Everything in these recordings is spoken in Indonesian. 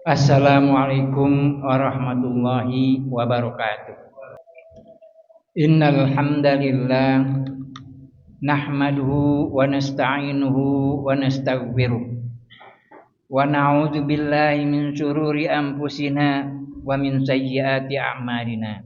Assalamualaikum warahmatullahi wabarakatuh. Innal hamdalillah nahmaduhu wa nasta'inuhu wa nastaghfiruh wa na'udzu billahi min syururi anfusina wa min sayyiati a'malina.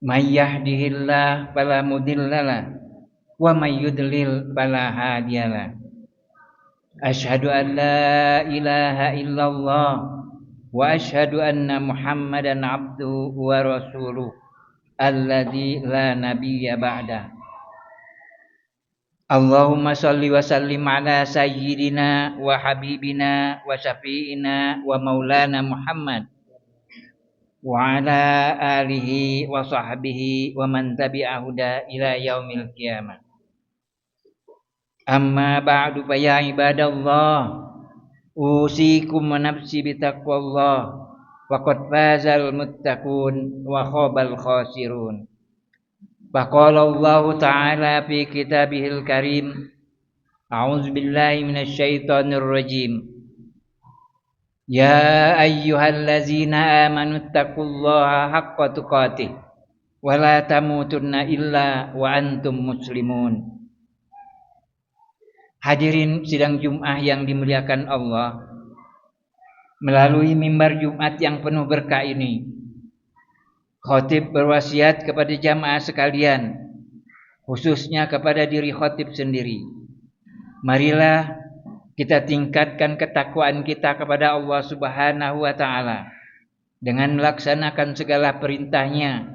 May yahdihillahu fala mudhillalah wa may yudlil fala hadiyalah. Asyhadu an la ilaha illallah wa asyhadu anna Muhammadan abduhu wa rasuluh alladzi la nabiyya ba'da. Allahumma shalli wa sallim ala sayyidina wa habibina wa syafi'ina wa maulana Muhammad wa ala alihi wa sahbihi wa man tabi'ahu ila yaumil qiyamah. Amma ba'du fa ya ibadallah usikum wa nafsi bitaqwallah faqad fazal muttaqun wa khabal khasirun. Faqala Allah Ta'ala fi kitabihil karim A'udzu billahi minasy syaithanir rajim. Ya ayyuhallazina amanu taqullaha haqqa tuqatih wa la tamutunna illa wa antum muslimun. Hadirin sidang Jumat yang dimuliakan Allah, melalui mimbar Jumat yang penuh berkah ini, khatib berwasiat kepada jamaah sekalian, khususnya kepada diri khatib sendiri. Marilah kita tingkatkan ketakwaan kita kepada Allah Subhanahu wa taala dengan melaksanakan segala perintahnya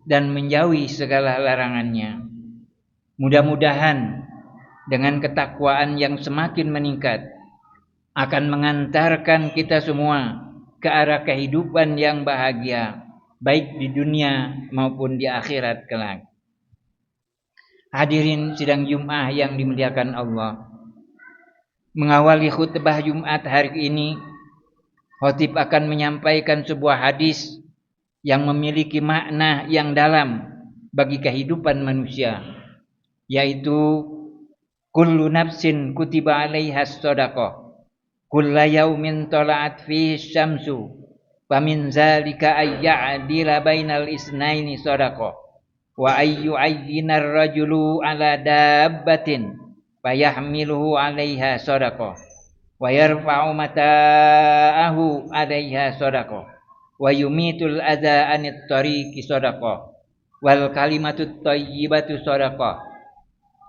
dan menjauhi segala larangannya. Mudah-mudahan dengan ketakwaan yang semakin meningkat akan mengantarkan kita semua ke arah kehidupan yang bahagia, baik di dunia maupun di akhirat kelak. Hadirin sidang Jumat yang dimuliakan Allah, mengawali khutbah Jumat hari ini, khatib akan menyampaikan sebuah hadis yang memiliki makna yang dalam bagi kehidupan manusia, yaitu kullu nafsin kutiba 'alaihas shadaqah kulla yaumin tala'at fihi syamsu famin zalika ayya'dila bainal isnaini shadaqah wa ayyu'ayyinar rajulu 'ala dabbatin fayahmiluhu 'alaiha shadaqah wa yarfa'u mata'ahu 'alaiha shadaqah wa yumitul adza 'anit tariqi shadaqah wal kalimatut thayyibatu shadaqah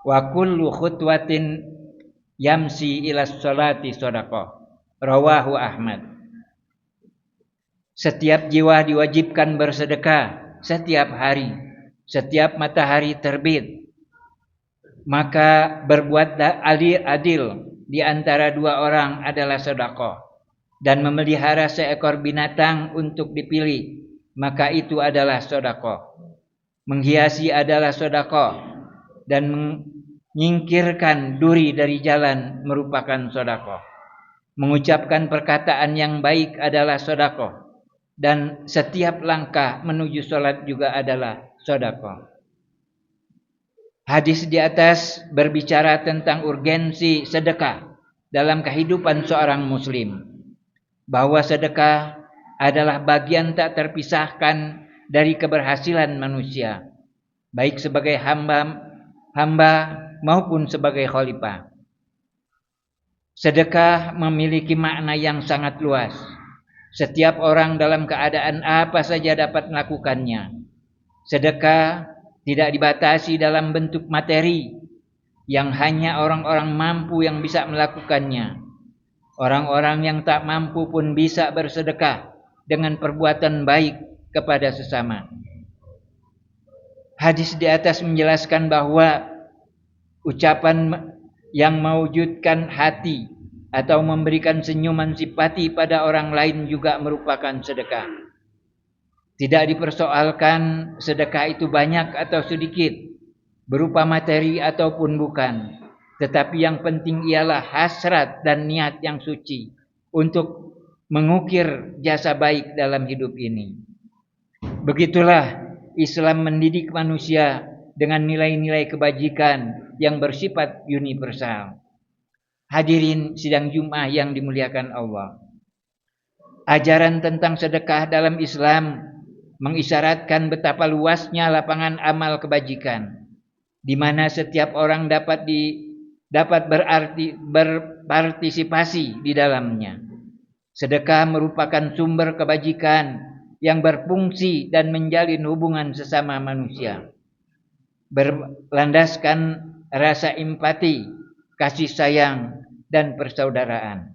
wa kullu khutwatin yamsi ila sholati shadaqah. Rawahu Ahmad. Setiap jiwa diwajibkan bersedekah setiap hari, setiap matahari terbit. Maka berbuat adil di antara dua orang adalah sedekah, dan memelihara seekor binatang untuk dipilih, maka itu adalah sedekah. Menghiasi adalah sedekah, dan menyingkirkan duri dari jalan merupakan sedekah. Mengucapkan perkataan yang baik adalah sedekah, dan setiap langkah menuju salat juga adalah sedekah. Hadis di atas berbicara tentang urgensi sedekah dalam kehidupan seorang muslim, bahwa sedekah adalah bagian tak terpisahkan dari keberhasilan manusia, baik sebagai hamba maupun sebagai khalifah. Sedekah memiliki makna yang sangat luas. Setiap orang dalam keadaan apa saja dapat melakukannya. Sedekah tidak dibatasi dalam bentuk materi yang hanya orang-orang mampu yang bisa melakukannya. Orang-orang yang tak mampu pun bisa bersedekah dengan perbuatan baik kepada sesama. Hadis di atas menjelaskan bahwa ucapan yang mewujudkan hati atau memberikan senyuman simpati pada orang lain juga merupakan sedekah. Tidak dipersoalkan sedekah itu banyak atau sedikit, berupa materi ataupun bukan, tetapi yang penting ialah hasrat dan niat yang suci untuk mengukir jasa baik dalam hidup ini. Begitulah Islam mendidik manusia dengan nilai-nilai kebajikan yang bersifat universal. Hadirin sidang Jumat yang dimuliakan Allah, Ajaran tentang sedekah dalam Islam mengisyaratkan betapa luasnya lapangan amal kebajikan, di mana setiap orang dapat berpartisipasi di dalamnya. Sedekah merupakan sumber kebajikan yang berfungsi dan menjalin hubungan sesama manusia, berlandaskan rasa empati, kasih sayang, dan persaudaraan.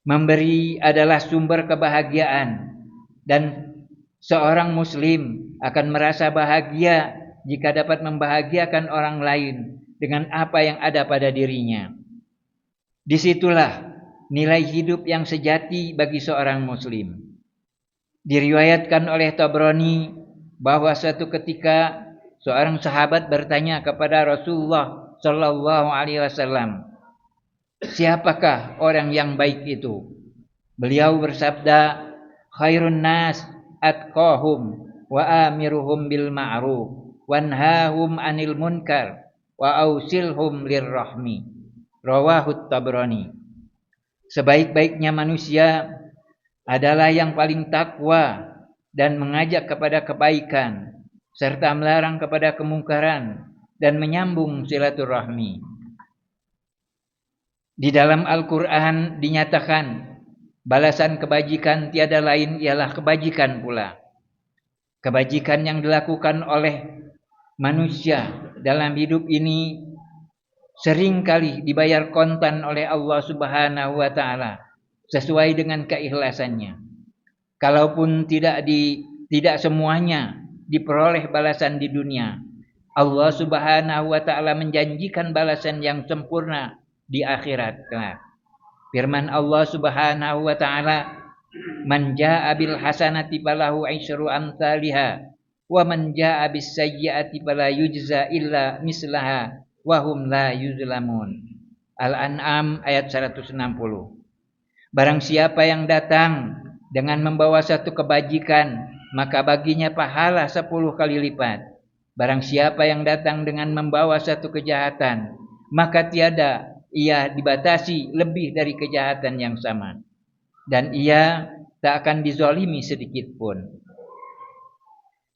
Memberi adalah sumber kebahagiaan, dan seorang muslim akan merasa bahagia jika dapat membahagiakan orang lain dengan apa yang ada pada dirinya. Disitulah nilai hidup yang sejati bagi seorang muslim. Diriwayatkan oleh Tabrani bahwa suatu ketika seorang sahabat bertanya kepada Rasulullah Shallallahu Alaihi Wasallam, siapakah orang yang baik itu? Beliau bersabda, khairun nas atqahum wa amiruhum bil ma'ruf wanhahum anil munkar wa ausilhum lirrahmi. Rawahu Tabrani. Sebaik-baiknya manusia adalah yang paling takwa dan mengajak kepada kebaikan serta melarang kepada kemungkaran dan menyambung silaturahmi. Di dalam Al-Quran dinyatakan balasan kebajikan tiada lain ialah kebajikan pula. Kebajikan yang dilakukan oleh manusia dalam hidup ini seringkali dibayar kontan oleh Allah Subhanahu wa taala sesuai dengan keikhlasannya. Kalaupun tidak semuanya diperoleh balasan di dunia, Allah Subhanahu wa taala menjanjikan balasan yang sempurna di akhirat kelak. Firman Allah Subhanahu wa taala, "Man jaa'a bil hasanati falahu asyru amsalha wa man jaa'a bis sayyi'ati fala yujza illa mislaha wa hum la yuzlamun." Al-An'am ayat 160. Barang siapa yang datang dengan membawa satu kebajikan, maka baginya pahala 10 kali lipat. Barang siapa yang datang dengan membawa satu kejahatan, maka tiada ia dibatasi lebih dari kejahatan yang sama, dan ia tak akan dizalimi sedikit pun.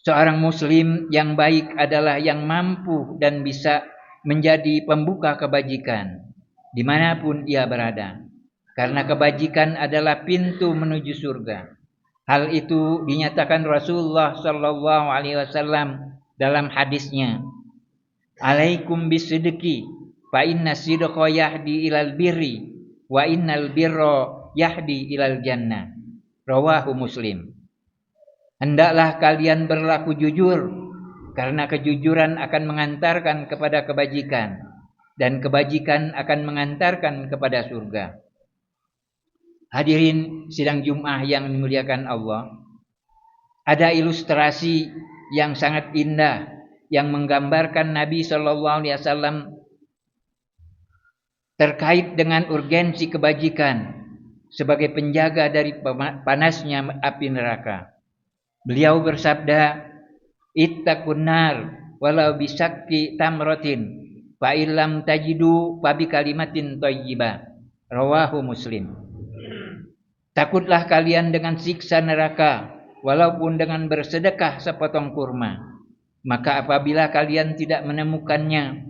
Seorang muslim yang baik adalah yang mampu dan bisa menjadi pembuka kebajikan dimanapun ia berada, karena kebajikan adalah pintu menuju surga. Hal itu dinyatakan Rasulullah Shallallahu Alaihi Wasallam dalam hadisnya, "Alaikum bisidqi, fa inna sidqa yahdi ilal birri, wa innal birra yahdi ilal jannah." Rawahu Muslim. Hendaklah kalian berlaku jujur, karena kejujuran akan mengantarkan kepada kebajikan, dan kebajikan akan mengantarkan kepada surga. Hadirin sidang Jumat yang dimuliakan Allah, ada ilustrasi yang sangat indah yang menggambarkan Nabi Shallallahu Alaihi Wasallam terkait dengan urgensi kebajikan sebagai penjaga dari panasnya api neraka. Beliau bersabda, "Ittaqun nar walau bisakki tamratin fa illam tajidu fa bi kalimatin thayyibah." Rawahu Muslim. Takutlah kalian dengan siksa neraka walaupun dengan bersedekah sepotong kurma. Maka apabila kalian tidak menemukannya,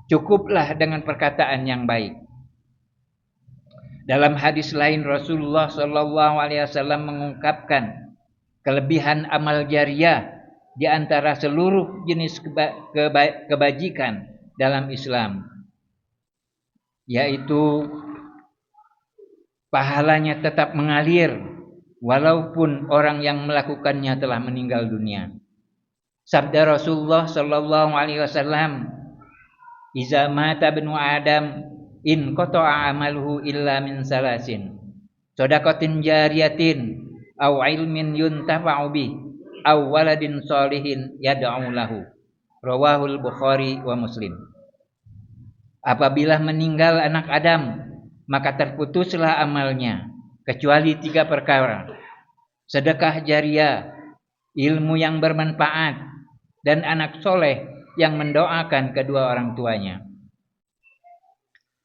cukuplah dengan perkataan yang baik. Dalam hadis lain Rasulullah Shallallahu Alaihi Wasallam mengungkapkan kelebihan amal jariyah di antara seluruh jenis kebajikan dalam Islam, yaitu pahalanya tetap mengalir walaupun orang yang melakukannya telah meninggal dunia. Sabda Rasulullah Shallallahu Alaihi Wasallam, "Iza mata ibnu Adam in qata'a amaluhu illa min salasin, shadaqatin jariyatin aw ilmin yuntafa'u bih aw waladin sholihin yad'u lahu." Rawahul Bukhari wa Muslim. Apabila meninggal anak Adam, maka terputuslah amalnya kecuali 3 perkara: sedekah jariyah, ilmu yang bermanfaat, dan anak soleh yang mendoakan kedua orang tuanya.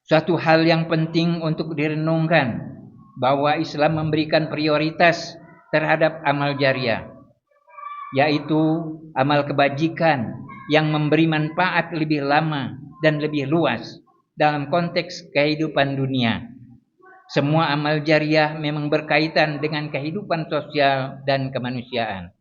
Suatu hal yang penting untuk direnungkan bahwa Islam memberikan prioritas terhadap amal jariah, yaitu amal kebajikan yang memberi manfaat lebih lama dan lebih luas dalam konteks kehidupan dunia. Semua amal jariah memang berkaitan dengan kehidupan sosial dan kemanusiaan.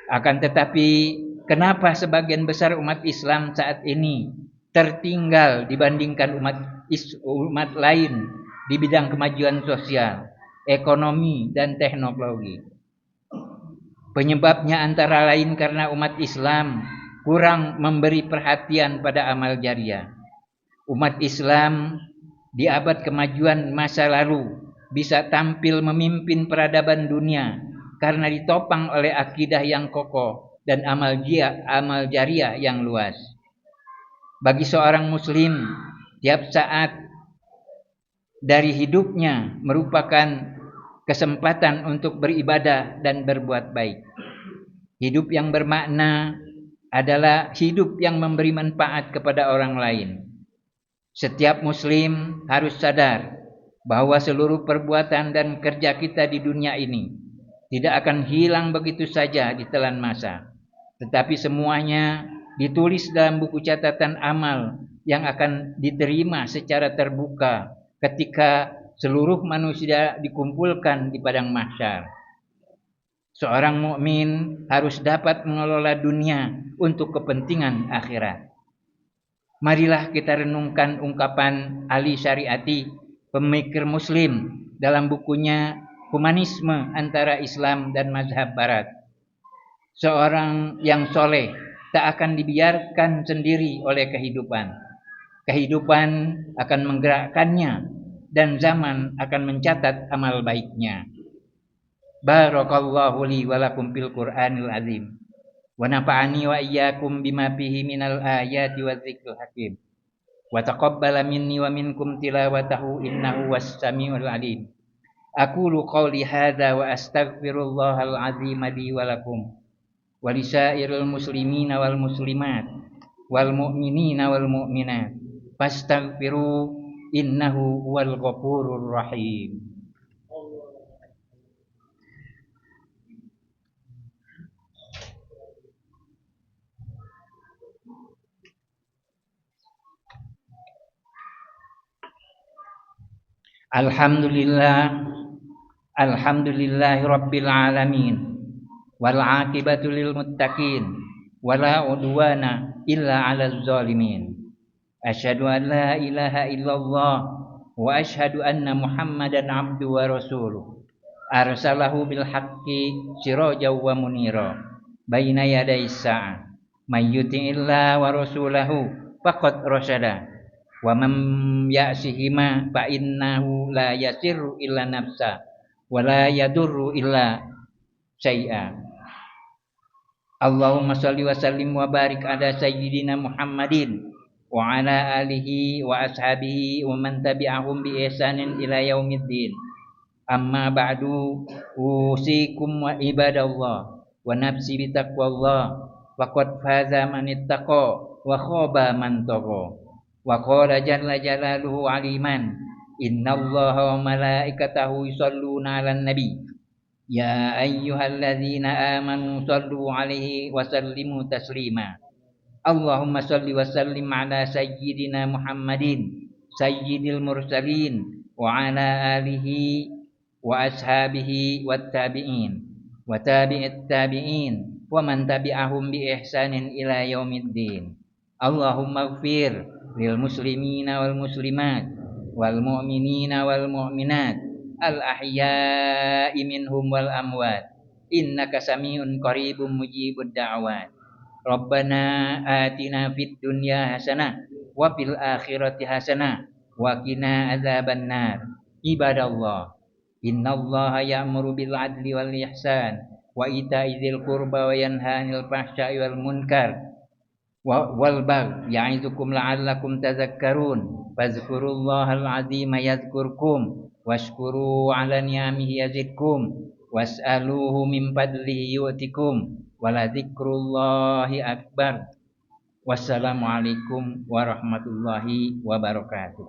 Akan tetapi, kenapa sebagian besar umat Islam saat ini tertinggal dibandingkan umat lain di bidang kemajuan sosial, ekonomi, dan teknologi? Penyebabnya antara lain karena umat Islam kurang memberi perhatian pada amal jariah. Umat Islam di abad kemajuan masa lalu bisa tampil memimpin peradaban dunia karena ditopang oleh akidah yang kokoh dan amal jariah yang luas. Bagi seorang muslim, tiap saat dari hidupnya merupakan kesempatan untuk beribadah dan berbuat baik. Hidup yang bermakna adalah hidup yang memberi manfaat kepada orang lain. Setiap muslim harus sadar bahwa seluruh perbuatan dan kerja kita di dunia ini tidak akan hilang begitu saja ditelan masa, tetapi semuanya ditulis dalam buku catatan amal yang akan diterima secara terbuka ketika seluruh manusia dikumpulkan di padang mahsyar. Seorang mukmin harus dapat mengelola dunia untuk kepentingan akhirat. Marilah kita renungkan ungkapan Ali Syariati, pemikir muslim, dalam bukunya Humanisme Antara Islam dan Mazhab Barat. Seorang yang soleh tak akan dibiarkan sendiri oleh kehidupan. Kehidupan akan menggerakkannya dan zaman akan mencatat amal baiknya. Barakallahu li wa lakum fil Qur'anil azim. Wa nafa'ani wa iyyakum bima fihi minal ayati wadh-dhikril hakim. Wa taqabbala minni wa minkum tilawatahu innahu was-sami'ul 'alim. Aqulu qawli hadza wa astaghfirullahal 'azim li wa lakum wa lisairil muslimina wal muslimat wal mu'minina wal mu'minat fastaghfiru innahu huwal ghafurur rahim. Alhamdulillahi rabbil alamin wal aqibatu lil muttaqin wala udwana illa 'alal zalimin. Asyhadu an la ilaha illallah wa asyhadu anna Muhammadan abduhu wa rasuluh. Arsalahu bil haqqi sirajan wa munira baina yaday sa'ah. May yuti'illah wa rasulahu faqad rasyada. Wa man ya'sihima fa innahu la yasirru illa nafsa wa la yadurru illa syai'a. Allahumma shalli wa sallim wa barik ala sayyidina Muhammadin wa ala alihi wa ashabihi wa man tabi'ahum bi ihsanin ila yaumiddin. Amma ba'du, usikum wa ibadallah wa nafsi bi taqwallah wa qad faza man ittaqa wa khaba man tagha. Wa qala jalla jalaluhu aliman innallaha wa malaikatahu yusholluna 'alan nabi ya ayyuhalladzina amanu shallu 'alaihi wa sallimu taslima. Allahumma shalli wa sallim 'ala sayyidina Muhammadin sayyidil mursalin wa 'ala alihi wa ashabihi wat tabi'in wa tabi'it tabi'in wa man tabi'ahum bi ihsanin ila yaumiddin. Allahumma ighfir lil muslimina wal muslimat wal mu'minina wal mu'minat al ahya'i minhum wal amwat innaka sami'un qaribun mujibud da'wat. Rabbana atina fid dunya hasanah wa fil akhirati hasanah wa qina adzabannar. Ibadallah, innallaha ya'muru bil adli wal ihsan wa ita'i dzil qurba wa yanha 'anil fahsya'i wal munkar wal baghi ya'idukum la'allakum tadhakkarun. Fadhkurullahal 'azima yadhkurkum washkuru 'ala ni'amihi yazidkum was'aluhu min fadlihi yu'tikum waladzikrullahi akbar. Wassalamualaikum warahmatullahi wabarakatuh.